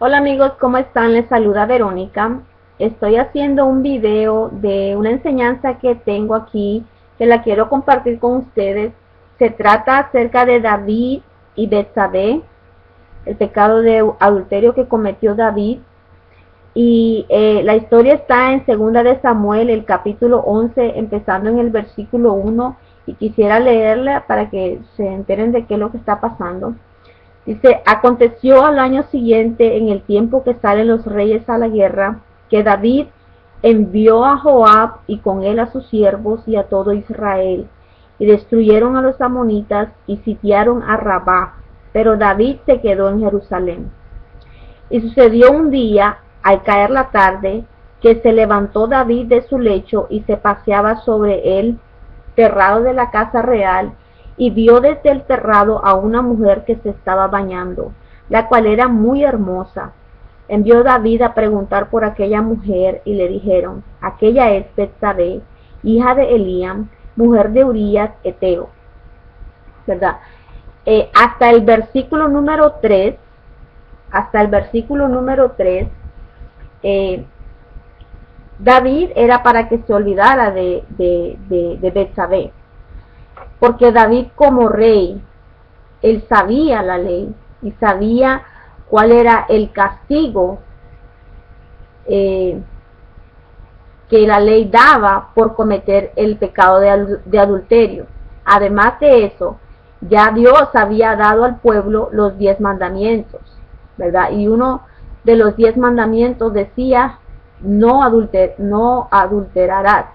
Hola amigos, ¿cómo están? Les saluda Verónica. Estoy haciendo un video de una enseñanza que tengo aquí, que la quiero compartir con ustedes. Se trata acerca de David y Betsabé, el pecado de adulterio que cometió David. Y la historia está en Segunda de Samuel, el capítulo 11, empezando en el versículo 1. Y quisiera leerla para que se enteren de qué es lo que está pasando. Dice, aconteció al año siguiente, en el tiempo que salen los reyes a la guerra, que David envió a Joab y con él a sus siervos y a todo Israel, y destruyeron a los amonitas y sitiaron a Rabá, pero David se quedó en Jerusalén. Y sucedió un día, al caer la tarde, que se levantó David de su lecho y se paseaba sobre el terrado de la casa real, y vio desde el terrado a una mujer que se estaba bañando, la cual era muy hermosa. Envió David a preguntar por aquella mujer, y le dijeron, aquella es Betsabé, hija de Eliam, mujer de Urías Eteo. ¿Verdad? Hasta el versículo número 3, David era para que se olvidara de Betsabé, porque David como rey, él sabía la ley y sabía cuál era el castigo que la ley daba por cometer el pecado de adulterio. Además de eso, ya Dios había dado al pueblo los 10 mandamientos, ¿verdad? Y uno de los 10 mandamientos decía, no adulterarás.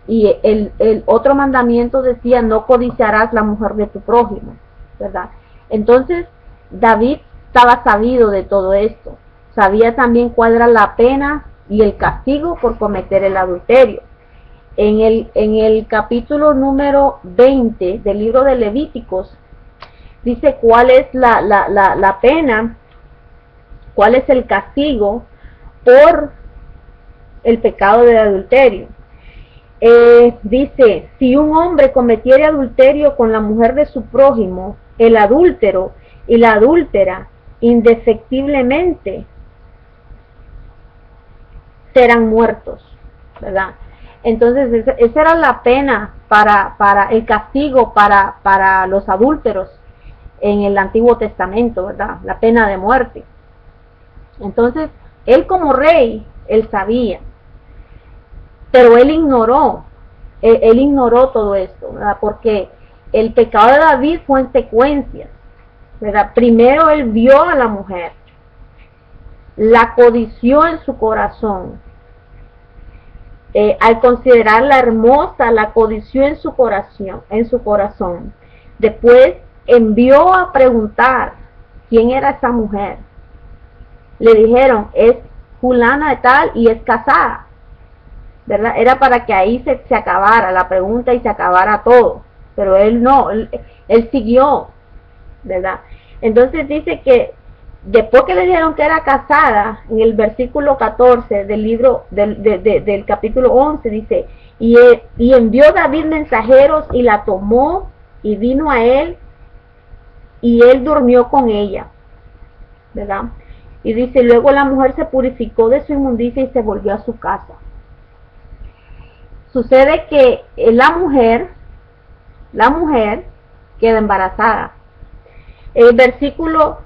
Y el otro mandamiento decía, no codiciarás la mujer de tu prójimo, ¿verdad? Entonces, David estaba sabido de todo esto. Sabía también cuál era la pena y el castigo por cometer el adulterio. En el capítulo número 20 del libro de Levíticos, dice cuál es la pena, cuál es el castigo por el pecado de adulterio. Dice, si un hombre cometiere adulterio con la mujer de su prójimo, el adúltero y la adúltera indefectiblemente serán muertos, ¿verdad? Entonces esa era la pena para el castigo para los adúlteros en el Antiguo Testamento, ¿verdad? La pena de muerte. Entonces, él como rey, él sabía, pero él ignoró todo esto, ¿verdad? Porque el pecado de David fue en secuencias, ¿verdad? Primero él vio a la mujer, la codició en su corazón, al considerarla hermosa, la codició en su corazón. Después envió a preguntar quién era esa mujer. Le dijeron, es fulana de tal y es casada, ¿verdad? Era para que ahí se acabara la pregunta y se acabara todo, pero él no, él siguió, ¿verdad? Entonces dice que después que le dijeron que era casada, en el versículo 14 del libro del capítulo 11 dice, y envió David mensajeros y la tomó y vino a él y él durmió con ella, ¿verdad? Y dice, luego la mujer se purificó de su inmundicia y se volvió a su casa. Sucede que la mujer queda embarazada. El versículo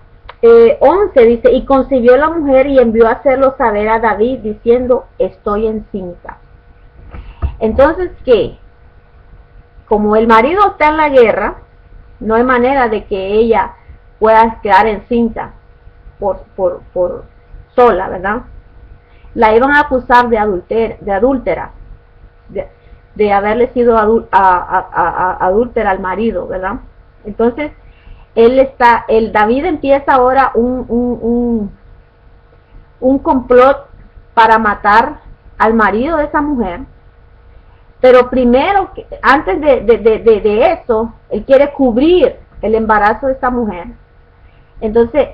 11 dice, y concibió la mujer y envió a hacerlo saber a David diciendo, estoy encinta. Entonces, ¿qué? Como el marido está en la guerra, no hay manera de que ella pueda quedar encinta por sola, ¿verdad? La iban a acusar de adúltera, de haberle sido adúltera al marido, ¿verdad? Entonces, David empieza ahora un complot para matar al marido de esa mujer, pero primero, antes de eso, él quiere cubrir el embarazo de esta mujer. Entonces,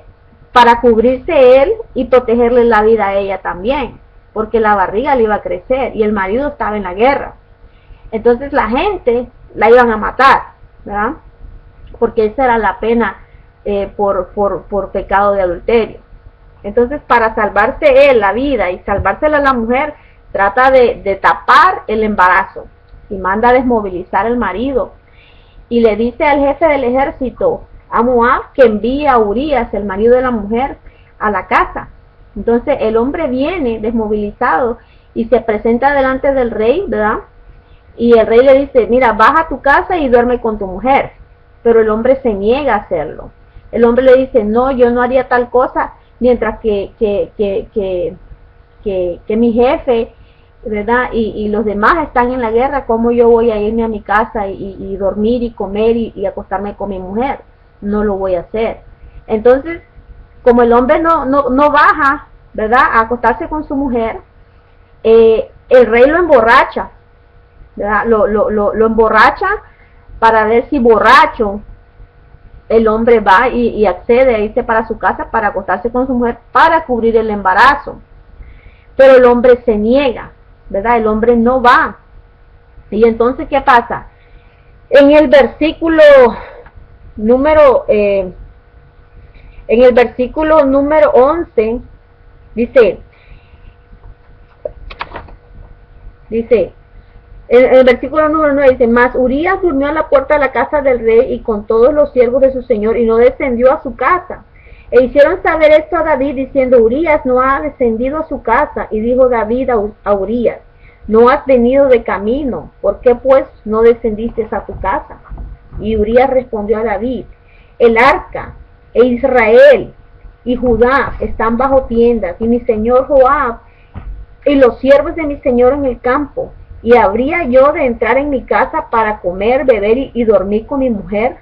para cubrirse él y protegerle la vida a ella también, porque la barriga le iba a crecer y el marido estaba en la guerra. Entonces la gente la iban a matar, ¿verdad? Porque esa era la pena por pecado de adulterio. Entonces, para salvarse él la vida y salvársela a la mujer, trata de tapar el embarazo y manda a desmovilizar al marido. Y le dice al jefe del ejército, a Moab, que envíe a Urías, el marido de la mujer, a la casa. Entonces el hombre viene desmovilizado y se presenta delante del rey, ¿verdad? Y el rey le dice, mira, baja a tu casa y duerme con tu mujer. Pero el hombre se niega a hacerlo. El hombre le dice, no, yo no haría tal cosa mientras que mi jefe, ¿verdad? Y los demás están en la guerra, ¿cómo yo voy a irme a mi casa y dormir y comer y acostarme con mi mujer? No lo voy a hacer. Entonces, como el hombre no baja, ¿verdad?, a acostarse con su mujer, el rey lo emborracha, ¿verdad? Lo emborracha para ver si borracho el hombre va y accede a irse para su casa para acostarse con su mujer para cubrir el embarazo. Pero el hombre se niega, ¿verdad? El hombre no va. Y entonces, ¿qué pasa? En el versículo número 11 dice, en el versículo número 9 dice, mas Urías durmió a la puerta de la casa del rey y con todos los siervos de su señor y no descendió a su casa. E hicieron saber esto a David diciendo, Urías no ha descendido a su casa. Y dijo David a Urías, no has venido de camino, ¿por qué pues no descendiste a tu casa? Y Urías respondió a David, el arca e Israel y Judá están bajo tiendas, y mi señor Joab y los siervos de mi señor en el campo, y habría yo de entrar en mi casa para comer, beber y dormir con mi mujer,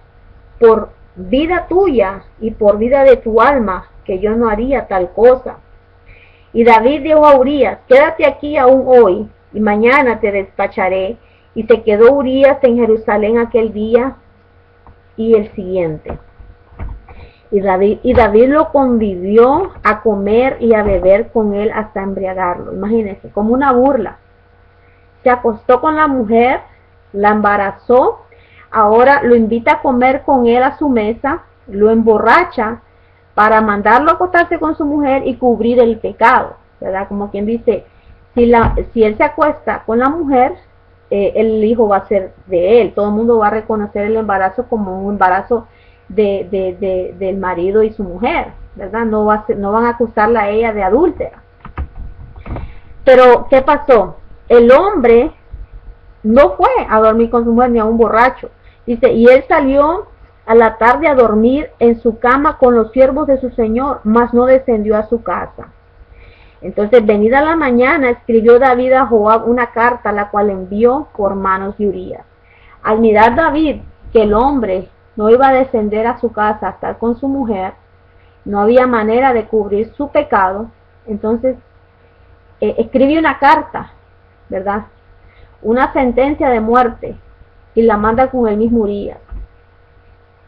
por vida tuya y por vida de tu alma, que yo no haría tal cosa. Y David dijo a Urías, quédate aquí aún hoy, y mañana te despacharé. Y se quedó Urías en Jerusalén aquel día y el siguiente. Y David lo convivió a comer y a beber con él hasta embriagarlo. Imagínense, como una burla. Se acostó con la mujer, la embarazó, ahora lo invita a comer con él a su mesa, lo emborracha para mandarlo a acostarse con su mujer y cubrir el pecado, ¿verdad? Como quien dice, si él se acuesta con la mujer, el hijo va a ser de él. Todo el mundo va a reconocer el embarazo como un embarazo del marido y su mujer, ¿verdad? No van a acusarla a ella de adúltera. Pero, ¿qué pasó? El hombre no fue a dormir con su mujer ni a un borracho. Dice, y él salió a la tarde a dormir en su cama con los siervos de su señor, mas no descendió a su casa. Entonces, venida la mañana, escribió David a Joab una carta, la cual envió por manos de Urías. Al mirar David que el hombre no iba a descender a su casa a estar con su mujer, no había manera de cubrir su pecado, entonces escribe una carta, ¿verdad? Una sentencia de muerte, y la manda con el mismo Urías.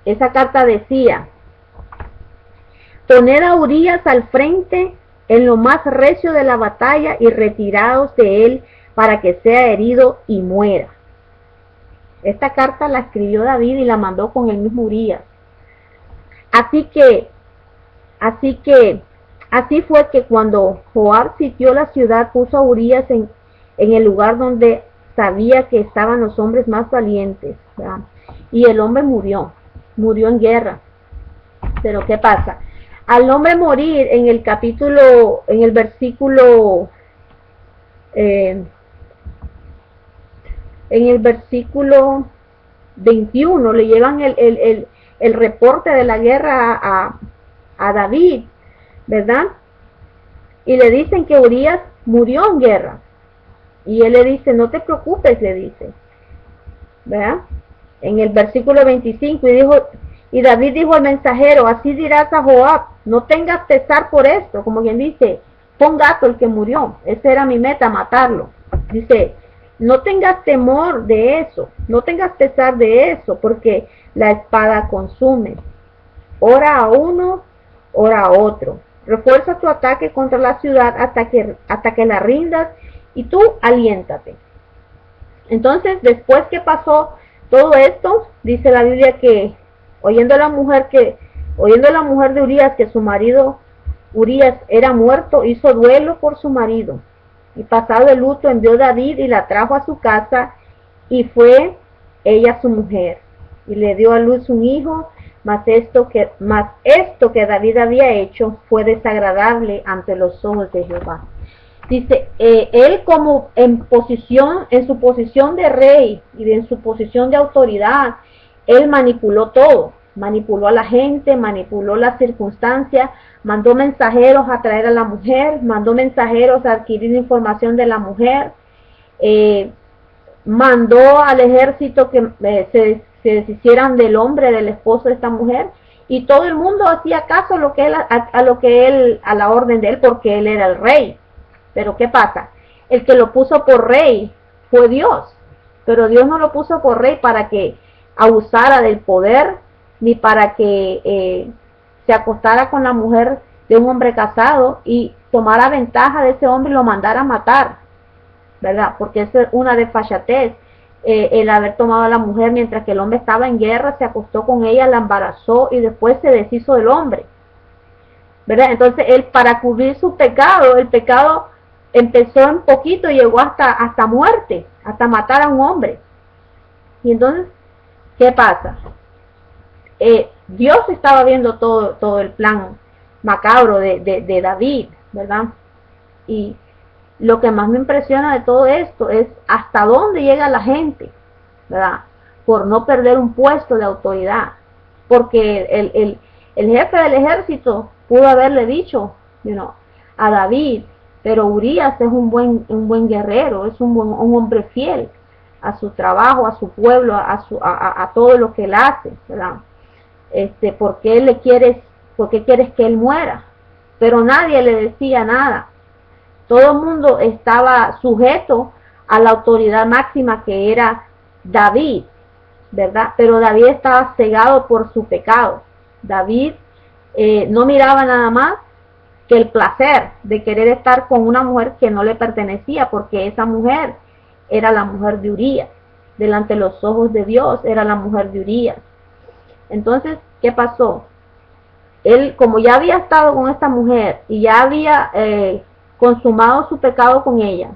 Esa carta decía, poned a Urías al frente en lo más recio de la batalla y retiraos de él para que sea herido y muera. Esta carta la escribió David y la mandó con el mismo Urías. Así fue que cuando Joab sitió la ciudad, puso a Urías en el lugar donde sabía que estaban los hombres más valientes, ¿verdad? Y el hombre murió en guerra. Pero ¿qué pasa? Al hombre morir, en el versículo 21 le llevan el reporte de la guerra a David, ¿verdad? Y le dicen que Urías murió en guerra. Y él le dice, no te preocupes, le dice, ¿verdad? En el versículo 25, y David dijo al mensajero, así dirás a Joab, no tengas pesar por esto, como quien dice, pon gato el que murió, esa era mi meta, matarlo. Dice, no tengas temor de eso, no tengas pesar de eso, porque la espada consume. Ora a uno, ora a otro. Refuerza tu ataque contra la ciudad hasta que la rindas, y tú aliéntate. Entonces, después que pasó todo esto, dice la Biblia que oyendo la mujer de Urías que su marido Urías era muerto, hizo duelo por su marido. Y pasado el luto envió David y la trajo a su casa, y fue ella su mujer. Y le dio a luz un hijo, mas esto que David había hecho fue desagradable ante los ojos de Jehová. Dice, él como en su posición de rey y en su posición de autoridad, él manipuló todo, manipuló a la gente, manipuló las circunstancias, mandó mensajeros a traer a la mujer, mandó mensajeros a adquirir información de la mujer, mandó al ejército que se deshicieran del hombre, del esposo de esta mujer, y todo el mundo hacía caso a la orden de él, porque él era el rey. Pero ¿qué pasa? El que lo puso por rey fue Dios, pero Dios no lo puso por rey para que abusara del poder, ni para que se acostara con la mujer de un hombre casado y tomara ventaja de ese hombre y lo mandara a matar, ¿verdad? Porque eso es una desfachatez, el haber tomado a la mujer mientras que el hombre estaba en guerra, se acostó con ella, la embarazó y después se deshizo del hombre, ¿verdad? Entonces él, para cubrir su pecado, el pecado empezó en poquito y llegó hasta muerte, hasta matar a un hombre. Y entonces, ¿qué pasa? Dios estaba viendo todo el plan macabro de David, ¿verdad? Y lo que más me impresiona de todo esto es hasta dónde llega la gente, ¿verdad? Por no perder un puesto de autoridad. Porque el jefe del ejército pudo haberle dicho, a David, pero Urías es un buen guerrero, es un hombre fiel a su trabajo, a su pueblo, a todo lo que él hace, ¿verdad? ¿Por qué quieres que él muera? Pero nadie le decía nada. Todo el mundo estaba sujeto a la autoridad máxima que era David, ¿verdad? Pero David estaba cegado por su pecado. David no miraba nada más que el placer de querer estar con una mujer que no le pertenecía, porque esa mujer era la mujer de Urías. Delante de los ojos de Dios era la mujer de Urías. Entonces, ¿qué pasó? Él, como ya había estado con esta mujer y ya había consumado su pecado con ella,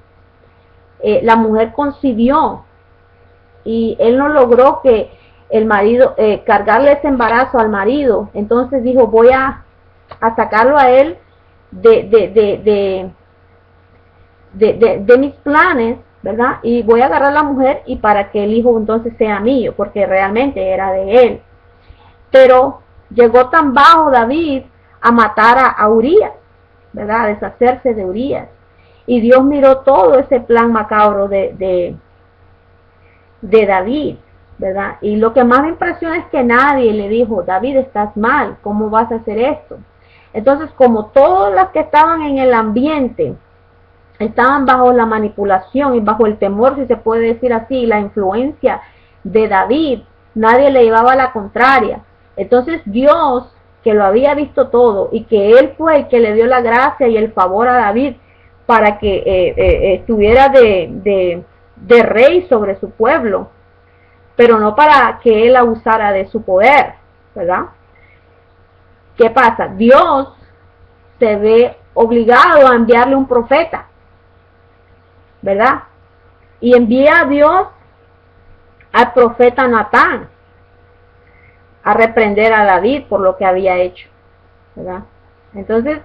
la mujer concibió y él no logró que el marido, cargarle ese embarazo al marido. Entonces dijo, voy a sacarlo a él de mis planes, ¿verdad? Y voy a agarrar a la mujer y para que el hijo entonces sea mío, porque realmente era de él. Pero llegó tan bajo David a matar a Urías, ¿verdad? A deshacerse de Urías. Y Dios miró todo ese plan macabro de David, ¿verdad? Y lo que más me impresiona es que nadie le dijo, David, estás mal, ¿cómo vas a hacer esto? Entonces, como todas las que estaban en el ambiente estaban bajo la manipulación y bajo el temor, si se puede decir así, la influencia de David, nadie le llevaba la contraria. Entonces Dios, que lo había visto todo y que él fue el que le dio la gracia y el favor a David para que estuviera de rey sobre su pueblo, pero no para que él abusara de su poder, ¿verdad? ¿Qué pasa? Dios se ve obligado a enviarle un profeta, ¿verdad? Y envía a Dios al profeta Natán a reprender a David por lo que había hecho, ¿verdad? Entonces,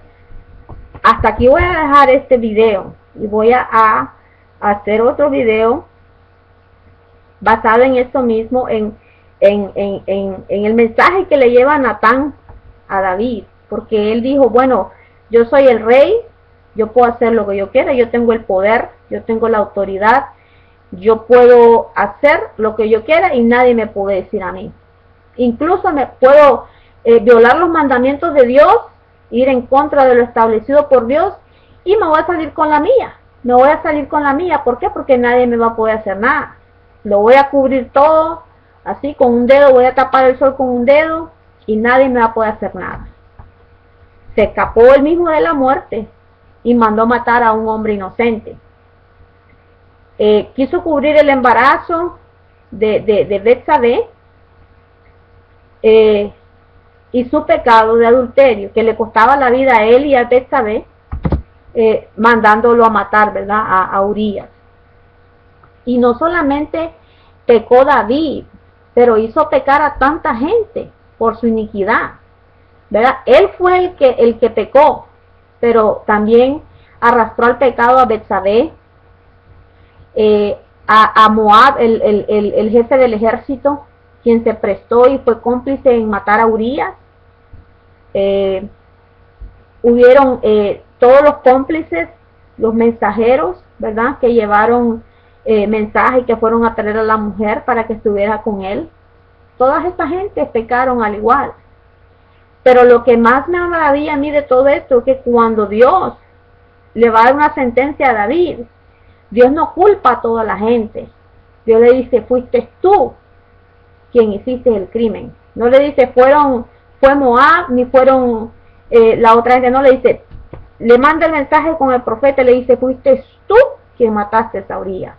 hasta aquí voy a dejar este video y voy a hacer otro video basado en esto mismo, en el mensaje que le lleva Natán a David, porque él dijo, bueno, yo soy el rey, yo puedo hacer lo que yo quiera, yo tengo el poder, yo tengo la autoridad, yo puedo hacer lo que yo quiera y nadie me puede decir a mí. Incluso me puedo violar los mandamientos de Dios, ir en contra de lo establecido por Dios y me voy a salir con la mía. Me voy a salir con la mía. ¿Por qué? Porque nadie me va a poder hacer nada. Lo voy a cubrir todo, así con un dedo, voy a tapar el sol con un dedo y nadie me va a poder hacer nada. Se escapó él mismo de la muerte y mandó matar a un hombre inocente. Quiso cubrir el embarazo de Betsabé, y su pecado de adulterio, que le costaba la vida a él y a Betsabé, mandándolo a matar, ¿verdad? A Urías. Y no solamente pecó David, pero hizo pecar a tanta gente por su iniquidad, ¿verdad? Él fue el que pecó, pero también arrastró al pecado a Betsabé, a Moab, el jefe del ejército, quien se prestó y fue cómplice en matar a Urías. Hubieron todos los cómplices, los mensajeros, ¿verdad? Que llevaron mensajes y que fueron a traer a la mujer para que estuviera con él. Todas estas gentes pecaron al igual. Pero lo que más me maravilla a mí de todo esto es que cuando Dios le va a dar una sentencia a David, Dios no culpa a toda la gente. Dios le dice, fuiste tú quien hiciste el crimen. No le dice, fue Moab, ni fueron la otra gente. No le dice, le manda el mensaje con el profeta y le dice, fuiste tú quien mataste a Urías,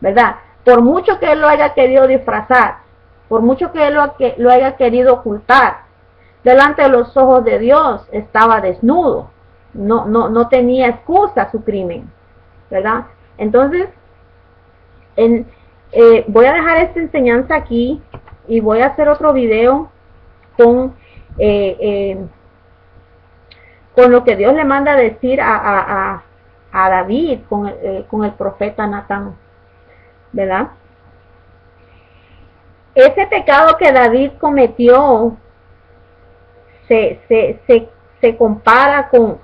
¿verdad? Por mucho que él lo haya querido disfrazar, por mucho que él lo haya querido ocultar, delante de los ojos de Dios estaba desnudo, no tenía excusa su crimen, ¿verdad? Entonces, voy a dejar esta enseñanza aquí y voy a hacer otro video con lo que Dios le manda a decir a David con el profeta Natán, ¿verdad? Ese pecado que David cometió se compara con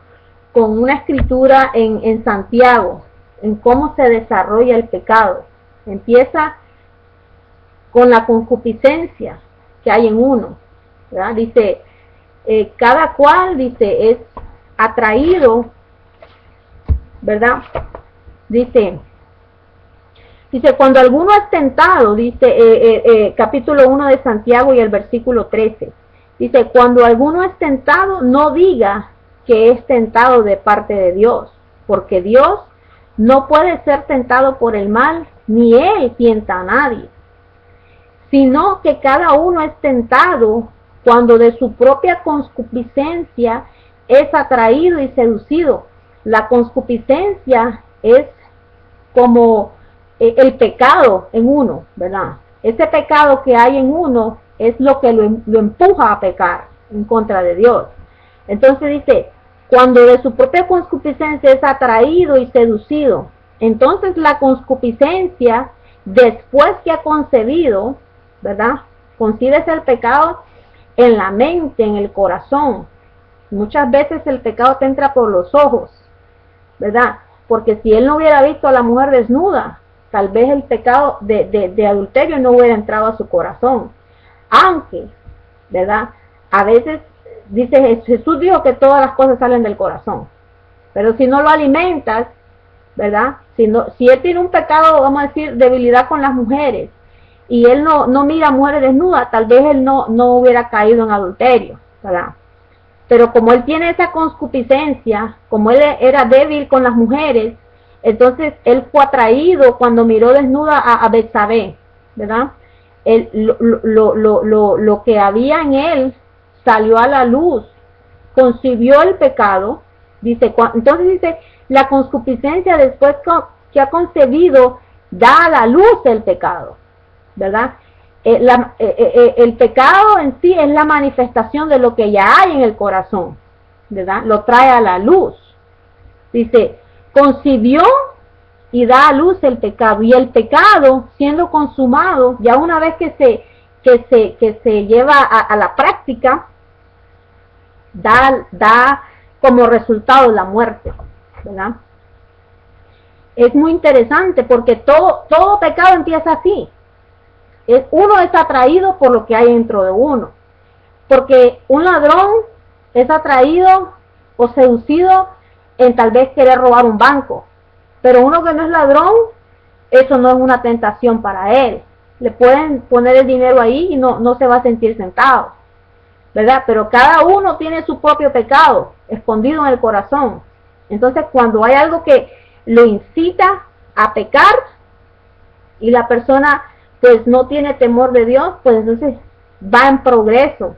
una escritura en Santiago, en cómo se desarrolla el pecado. Empieza con la concupiscencia que hay en uno, ¿verdad? Dice, cada cual, dice, es atraído, ¿verdad? Dice, cuando alguno es tentado, dice capítulo 1 de Santiago y el versículo 13, dice, cuando alguno es tentado, no diga que es tentado de parte de Dios, porque Dios no puede ser tentado por el mal, ni él tienta a nadie, sino que cada uno es tentado cuando de su propia concupiscencia es atraído y seducido. La concupiscencia es como el pecado en uno, ¿verdad? Ese pecado que hay en uno es lo que lo empuja a pecar en contra de Dios. Entonces dice, cuando de su propia concupiscencia es atraído y seducido, entonces la concupiscencia, después que ha concebido, ¿verdad? Concibes el pecado en la mente, en el corazón. Muchas veces el pecado te entra por los ojos, ¿verdad? Porque si él no hubiera visto a la mujer desnuda, tal vez el pecado de adulterio no hubiera entrado a su corazón. Aunque, ¿verdad? A veces, dice Jesús dijo que todas las cosas salen del corazón. Pero si no lo alimentas, ¿verdad? Si él tiene un pecado, vamos a decir, debilidad con las mujeres, y él no mira a mujeres desnudas, tal vez él no hubiera caído en adulterio, ¿verdad? Pero como él tiene esa concupiscencia, como él era débil con las mujeres, entonces él fue atraído cuando miró desnuda a Betsabé, ¿verdad? Lo que había en él salió a la luz, concibió el pecado, dice, entonces dice, la concupiscencia después que ha concebido da a la luz el pecado, ¿verdad? El pecado en sí es la manifestación de lo que ya hay en el corazón, ¿verdad? Lo trae a la luz. Dice, concibió y da a luz el pecado. Y el pecado, siendo consumado, ya una vez que se lleva a la práctica, da como resultado la muerte, ¿verdad? Es muy interesante porque todo pecado empieza así. Uno es atraído por lo que hay dentro de uno. Porque un ladrón es atraído o seducido en tal vez querer robar un banco. Pero uno que no es ladrón, eso no es una tentación para él. Le pueden poner el dinero ahí y no se va a sentir sentado, ¿verdad? Pero cada uno tiene su propio pecado escondido en el corazón. Entonces, cuando hay algo que lo incita a pecar y la persona pues no tiene temor de Dios, pues entonces va en progreso.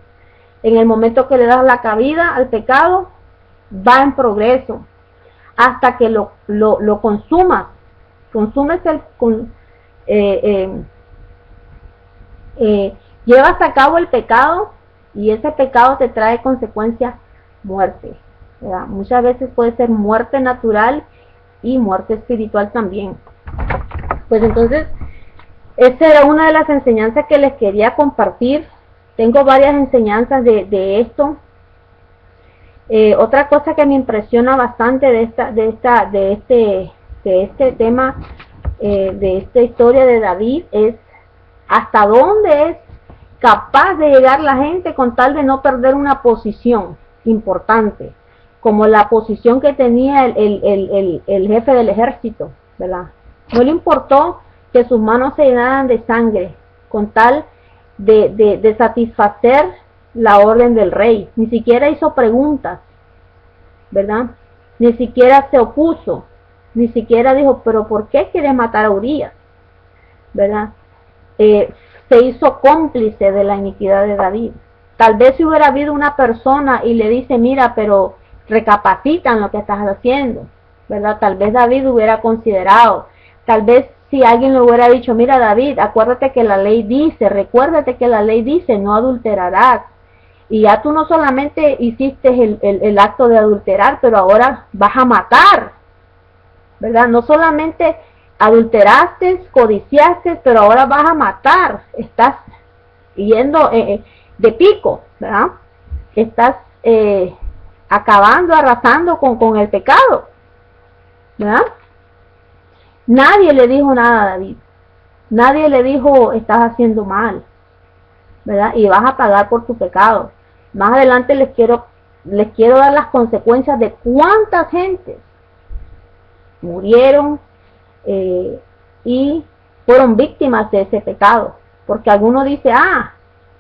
En el momento que le das la cabida al pecado, va en progreso hasta que lo consumas. Consumes llevas a cabo el pecado y ese pecado te trae consecuencias, muerte, ¿verdad? Muchas veces puede ser muerte natural y muerte espiritual también. Pues entonces, esa era una de las enseñanzas que les quería compartir. Tengo varias enseñanzas de esto. Otra cosa que me impresiona bastante de este tema, de esta historia de David, es hasta dónde es capaz de llegar la gente con tal de no perder una posición importante, como la posición que tenía el jefe del ejército, ¿verdad? No le importó que sus manos se llenaran de sangre con tal de satisfacer la orden del rey. Ni siquiera hizo preguntas, ¿verdad? Ni siquiera se opuso, ni siquiera dijo, pero ¿por qué quiere matar a Urías? ¿Verdad? Se hizo cómplice de la iniquidad de David. Tal vez si hubiera habido una persona y le dice, mira, pero recapacita en lo que estás haciendo, ¿verdad? Tal vez David hubiera considerado, tal vez si alguien le hubiera dicho, mira David, acuérdate que la ley dice, recuérdate que la ley dice, no adulterarás. Y ya tú no solamente hiciste el acto de adulterar, pero ahora vas a matar, ¿verdad? No solamente adulteraste, codiciaste, pero ahora vas a matar. Estás yendo de pico, ¿verdad? Estás acabando, arrasando con el pecado, ¿verdad? Nadie le dijo nada a David. Nadie le dijo, estás haciendo mal, ¿verdad? Y vas a pagar por tu pecado. Más adelante les quiero dar las consecuencias de cuántas gentes murieron y fueron víctimas de ese pecado. Porque alguno dice,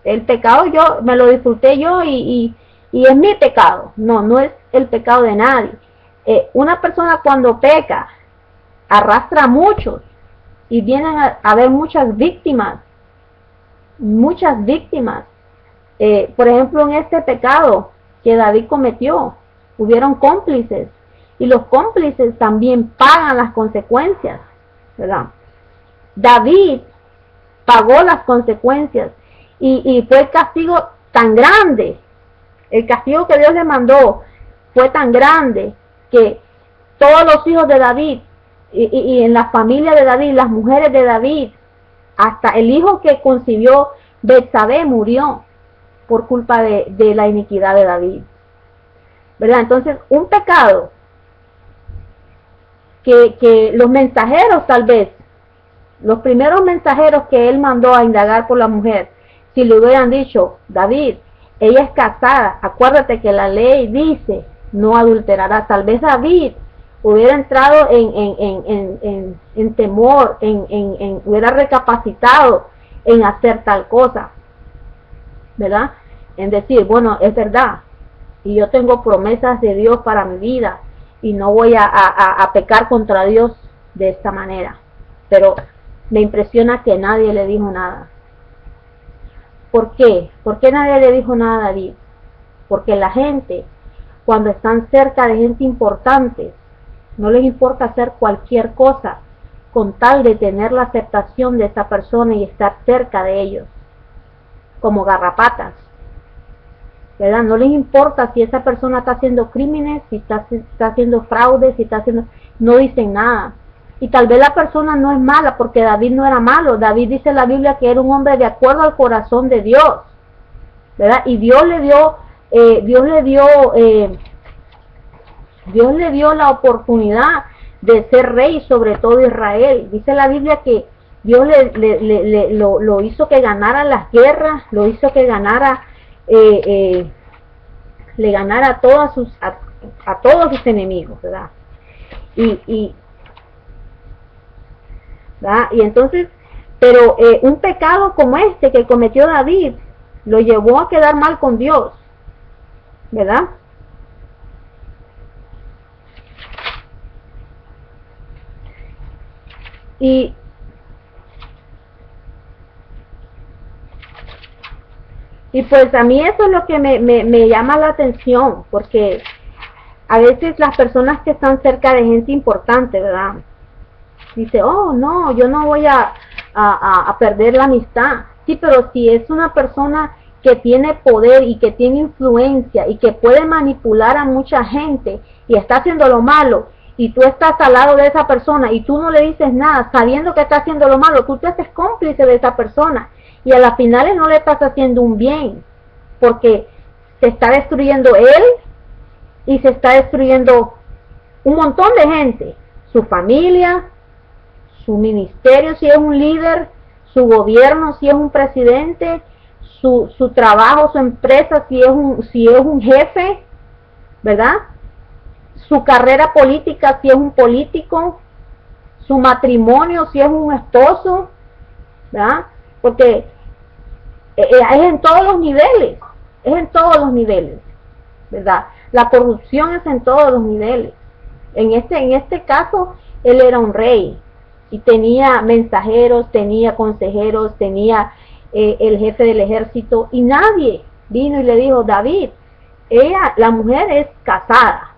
el pecado yo me lo disfruté yo y es mi pecado. No, no es el pecado de nadie. Una persona cuando peca arrastra a muchos y vienen a haber muchas víctimas. Muchas víctimas. Por ejemplo, en este pecado que David cometió, hubieron cómplices y los cómplices también pagan las consecuencias, ¿verdad? David pagó las consecuencias y fue el castigo tan grande, el castigo que Dios le mandó fue tan grande que todos los hijos de David y en la familia de David, las mujeres de David, hasta el hijo que concibió Betsabé murió por culpa de la iniquidad de David, ¿verdad? Entonces, un pecado que los mensajeros, tal vez, los primeros mensajeros que él mandó a indagar por la mujer, si le hubieran dicho, David, ella es casada, acuérdate que la ley dice, no adulterará, tal vez David hubiera entrado en temor, hubiera recapacitado en hacer tal cosa, ¿verdad? En decir, bueno, es verdad, y yo tengo promesas de Dios para mi vida, y no voy a pecar contra Dios de esta manera. Pero me impresiona que nadie le dijo nada. ¿Por qué? ¿Por qué nadie le dijo nada a David? Porque la gente, cuando están cerca de gente importante, no les importa hacer cualquier cosa con tal de tener la aceptación de esa persona y estar cerca de ellos, como garrapatas, ¿verdad? No les importa si esa persona está haciendo crímenes, si está haciendo fraude, si está haciendo... No dicen nada. Y tal vez la persona no es mala, porque David no era malo. David dice en la Biblia que era un hombre de acuerdo al corazón de Dios, ¿verdad? Y Dios le dio la oportunidad de ser rey sobre todo Israel. Dice la Biblia que Dios lo hizo que ganara las guerras, lo hizo que ganara, le ganara a todos sus enemigos, ¿verdad? ¿verdad? Y entonces, pero un pecado como este que cometió David lo llevó a quedar mal con Dios, ¿verdad? Y pues a mí eso es lo que me llama la atención, porque a veces las personas que están cerca de gente importante, ¿verdad? Dice, oh, no, yo no voy a perder la amistad. Sí, pero si es una persona que tiene poder y que tiene influencia y que puede manipular a mucha gente y está haciendo lo malo, y tú estás al lado de esa persona y tú no le dices nada, sabiendo que está haciendo lo malo, tú te haces cómplice de esa persona y a las finales no le estás haciendo un bien, porque se está destruyendo él y se está destruyendo un montón de gente, su familia, su ministerio si es un líder, su gobierno si es un presidente, su trabajo, su empresa si es un jefe, ¿verdad? Su carrera política si es un político, su matrimonio si es un esposo, ¿verdad? Porque es en todos los niveles, es en todos los niveles, ¿verdad? La corrupción es en todos los niveles. En este caso, él era un rey y tenía mensajeros, tenía consejeros, tenía el jefe del ejército, y nadie vino y le dijo, David, la mujer es casada,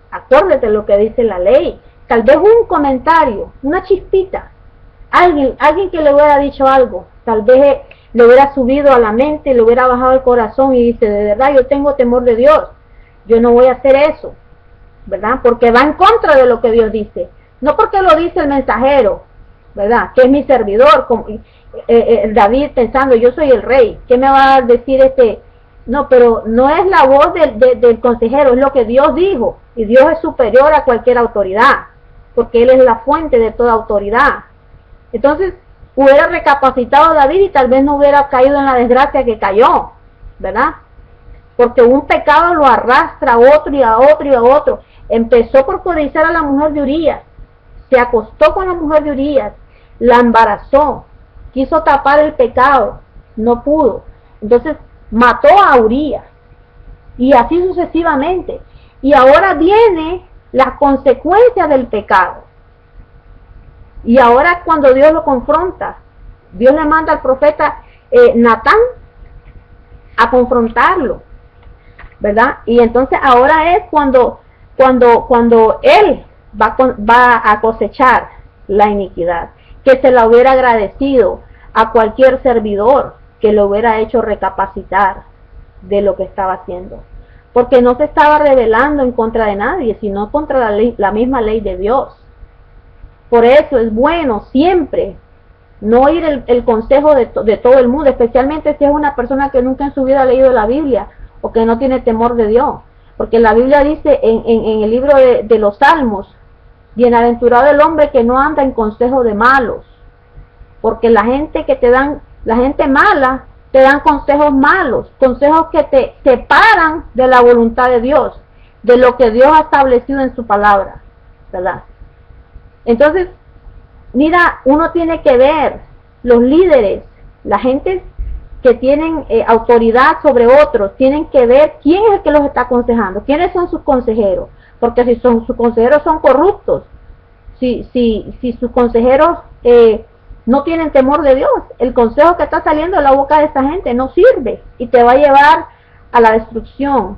acuérdate lo que dice la ley. Tal vez un comentario, una chispita, alguien que le hubiera dicho algo, tal vez le hubiera subido a la mente, le hubiera bajado el corazón y dice, de verdad yo tengo temor de Dios, yo no voy a hacer eso, ¿verdad? Porque va en contra de lo que Dios dice, no porque lo dice el mensajero, ¿verdad? Que es mi servidor, como David pensando, yo soy el rey, ¿qué me va a decir este? No, pero no es la voz del consejero, es lo que Dios dijo, y Dios es superior a cualquier autoridad, porque Él es la fuente de toda autoridad. Entonces, hubiera recapacitado David y tal vez no hubiera caído en la desgracia que cayó, ¿verdad? Porque un pecado lo arrastra a otro y a otro y a otro. Empezó por codiciar a la mujer de Urías, se acostó con la mujer de Urías, la embarazó, quiso tapar el pecado, no pudo. Entonces mató a Urías y así sucesivamente. Y ahora viene la consecuencia del pecado. Y ahora cuando Dios lo confronta, Dios le manda al profeta Natán a confrontarlo, ¿verdad? Y entonces ahora es cuando él va a cosechar la iniquidad, que se la hubiera agradecido a cualquier servidor que lo hubiera hecho recapacitar de lo que estaba haciendo, porque no se estaba rebelando en contra de nadie, sino contra la misma ley de Dios. Por eso es bueno siempre no oír el consejo de todo el mundo, especialmente si es una persona que nunca en su vida ha leído la Biblia o que no tiene temor de Dios, porque la Biblia dice en el libro de los Salmos, bienaventurado el hombre que no anda en consejo de malos, porque la gente mala te dan consejos malos, consejos que te separan de la voluntad de Dios, de lo que Dios ha establecido en su palabra, ¿verdad? Entonces, mira, uno tiene que ver los líderes, la gente que tienen autoridad sobre otros, tienen que ver quién es el que los está aconsejando, quiénes son sus consejeros, porque si sus consejeros son corruptos, si sus consejeros no tienen temor de Dios, el consejo que está saliendo de la boca de esta gente no sirve y te va a llevar a la destrucción,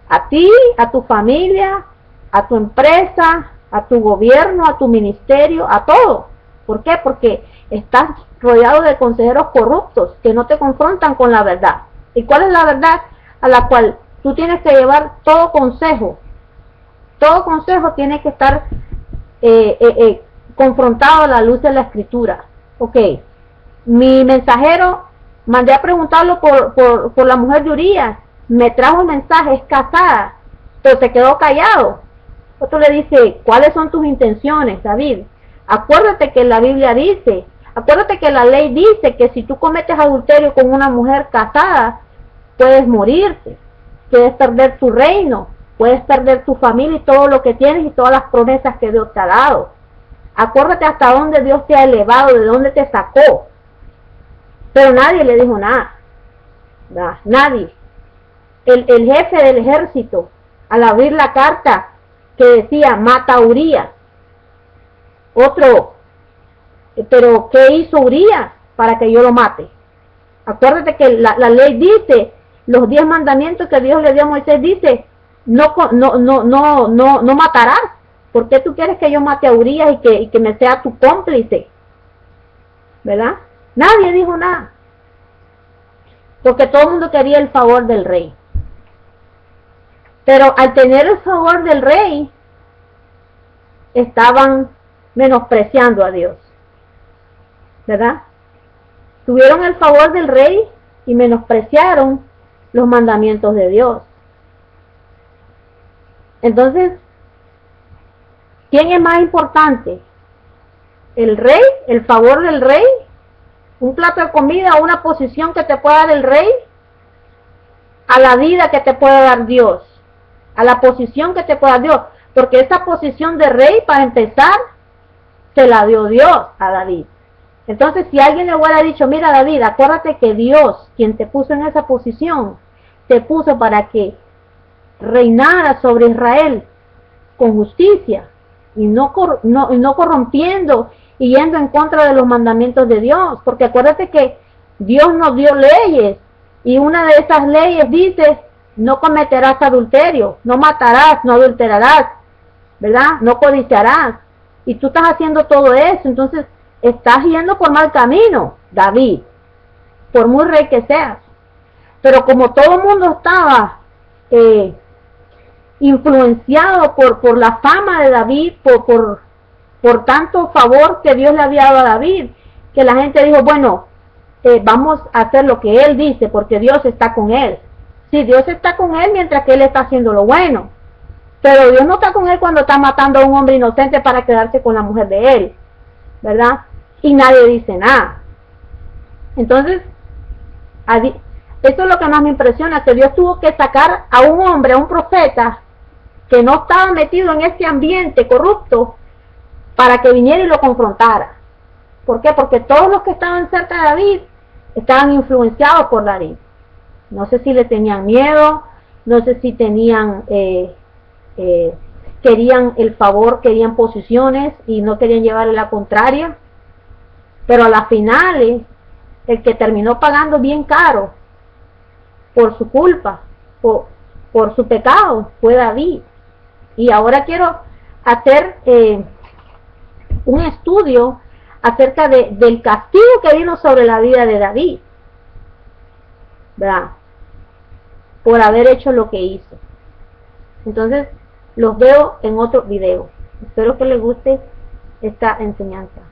a ti, a tu familia, a tu empresa, a tu gobierno, a tu ministerio, a todo. ¿Por qué? Porque estás rodeado de consejeros corruptos que no te confrontan con la verdad. ¿Y cuál es la verdad a la cual tú tienes que llevar todo consejo? Todo consejo tiene que estar confrontado a la luz de la Escritura. Ok, mi mensajero, mandé a preguntarlo por la mujer de Urías, me trajo un mensaje, es casada, pero se quedó callado. Otro le dice, ¿cuáles son tus intenciones, David? Acuérdate que la Biblia dice, acuérdate que la ley dice que si tú cometes adulterio con una mujer casada, puedes morirte, puedes perder tu reino, puedes perder tu familia y todo lo que tienes y todas las promesas que Dios te ha dado. Acuérdate hasta dónde Dios te ha elevado, de dónde te sacó. Pero nadie le dijo nada. Nadie. El jefe del ejército, al abrir la carta que decía, mata a Urías. Otro, pero ¿qué hizo Urías para que yo lo mate? Acuérdate que la ley dice, los 10 mandamientos que Dios le dio a Moisés dice, no matarás. ¿Por qué tú quieres que yo mate a Urías y que me sea tu cómplice? ¿Verdad? Nadie dijo nada. Porque todo el mundo quería el favor del rey. Pero al tener el favor del rey, estaban menospreciando a Dios. ¿Verdad? Tuvieron el favor del rey y menospreciaron los mandamientos de Dios. Entonces, ¿quién es más importante? ¿El rey? ¿El favor del rey? ¿Un plato de comida o una posición que te pueda dar el rey? ¿A la vida que te pueda dar Dios? ¿A la posición que te pueda dar Dios? Porque esa posición de rey, para empezar, se la dio Dios a David. Entonces, si alguien le hubiera dicho, mira David, acuérdate que Dios, quien te puso en esa posición, te puso para que reinara sobre Israel con justicia y no corrompiendo y yendo en contra de los mandamientos de Dios. Porque acuérdate que Dios nos dio leyes y una de esas leyes dice, no cometerás adulterio, no matarás, no adulterarás, ¿verdad? No codiciarás. Y tú estás haciendo todo eso, entonces estás yendo por mal camino, David, por muy rey que seas. Pero como todo el mundo estaba influenciado por la fama de David, por tanto favor que Dios le había dado a David, que la gente dijo, bueno, vamos a hacer lo que él dice, porque Dios está con él. Sí, Dios está con él mientras que él está haciendo lo bueno, pero Dios no está con él cuando está matando a un hombre inocente para quedarse con la mujer de él, ¿verdad? Y nadie dice nada. Entonces, eso es lo que más me impresiona, que Dios tuvo que sacar a un hombre, a un profeta, que no estaba metido en este ambiente corrupto, para que viniera y lo confrontara. ¿Por qué? Porque todos los que estaban cerca de David estaban influenciados por David. No sé si le tenían miedo, no sé si tenían querían el favor, querían posiciones y no querían llevarle la contraria. Pero a las finales, el que terminó pagando bien caro por su culpa, por su pecado, fue David. Y ahora quiero hacer un estudio acerca del castigo que vino sobre la vida de David, ¿verdad? Por haber hecho lo que hizo. Entonces, los veo en otro video. Espero que les guste esta enseñanza.